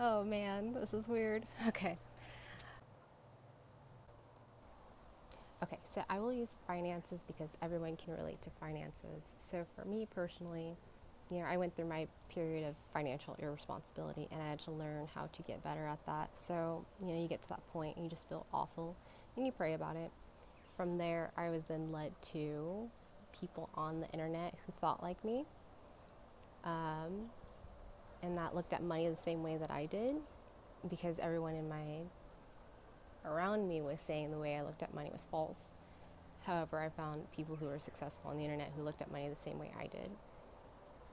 Oh man, this is weird. Okay. Okay, so I will use finances because everyone can relate to finances. So for me personally, I went through my period of financial irresponsibility and I had to learn how to get better at that. So, you get to that point and you just feel awful and you pray about it. From there, I was then led to people on the internet who thought like me, and that looked at money the same way that I did because everyone in my around me was saying the way I looked at money was false. However, I found people who were successful on the internet who looked at money the same way I did.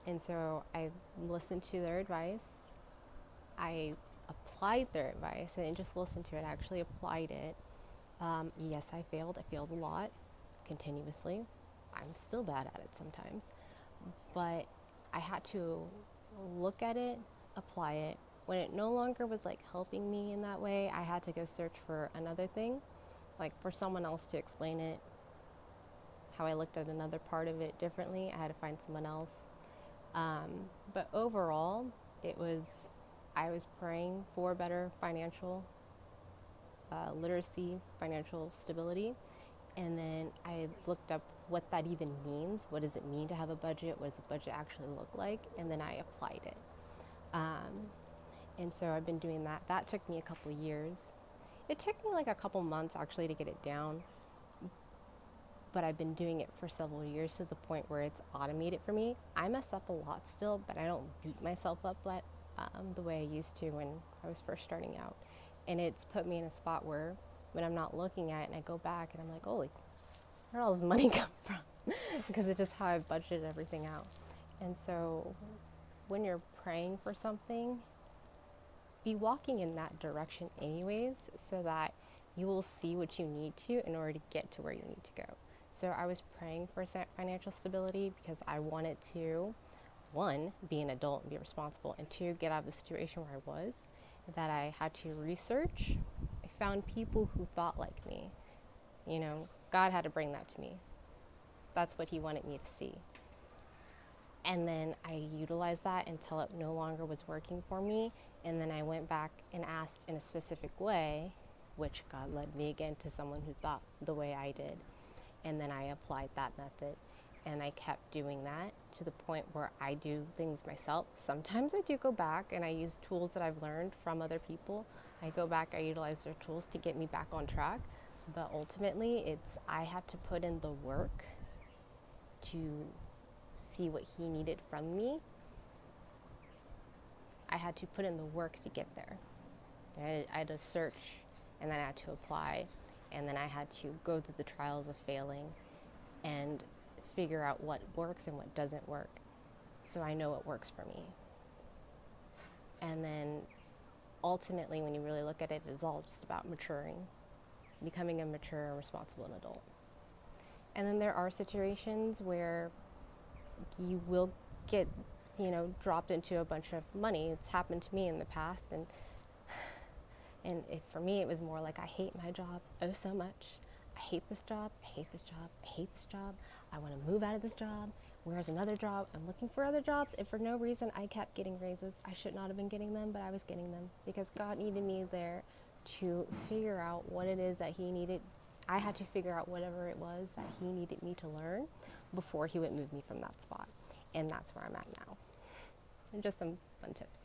And so I listened to their advice. I applied their advice. I didn't just listen to it, I actually applied it. Yes, I failed. I failed a lot, continuously. I'm still bad at it sometimes. But I had to look at it, apply it. When it no longer was like helping me in that way, I had to go search for another thing, like for someone else to explain it, how I looked at another part of it differently. I had to find someone else. But overall, I was praying for better financial literacy, financial stability. And then I looked up what that even means. What does it mean to have a budget? What does a budget actually look like? And then I applied it. And so I've been doing that. That took me a couple of years. It took me like a couple months actually to get it down. But I've been doing it for several years to the point where it's automated for me. I mess up a lot still, but I don't beat myself up the way I used to when I was first starting out. And it's put me in a spot where when I'm not looking at it and I go back and I'm like, holy, where did all this money come from? Because it's just how I've budgeted everything out. And so when you're praying for something, be walking in that direction anyways, so that you will see what you need to in order to get to where you need to go. So I was praying for financial stability because I wanted to, one, be an adult and be responsible, and two, get out of the situation where I was, that I had to research. I found people who thought like me. God had to bring that to me. That's what he wanted me to see. And then I utilized that until it no longer was working for me. And then I went back and asked in a specific way, which God led me again to someone who thought the way I did. And then I applied that method. And I kept doing that to the point where I do things myself. Sometimes I do go back and I use tools that I've learned from other people. I go back, I utilize their tools to get me back on track. But ultimately, I had to put in the work to see what he needed from me. I had to put in the work to get there. I had to search, and then I had to apply, and then I had to go through the trials of failing and figure out what works and what doesn't work, so I know what works for me. And then ultimately, when you really look at it, it's all just about maturing, becoming a mature and responsible adult. And then there are situations where you will get, dropped into a bunch of money. It's happened to me in the past, and for me, it was more like, I hate my job oh so much. I hate this job. I hate this job. I hate this job. I want to move out of this job. Where's another job? I'm looking for other jobs, and for no reason, I kept getting raises. I should not have been getting them, but I was getting them because God needed me there to figure out what it is that he needed. I had to figure out whatever it was that he needed me to learn before he would move me from that spot. And that's where I'm at now. And just some fun tips.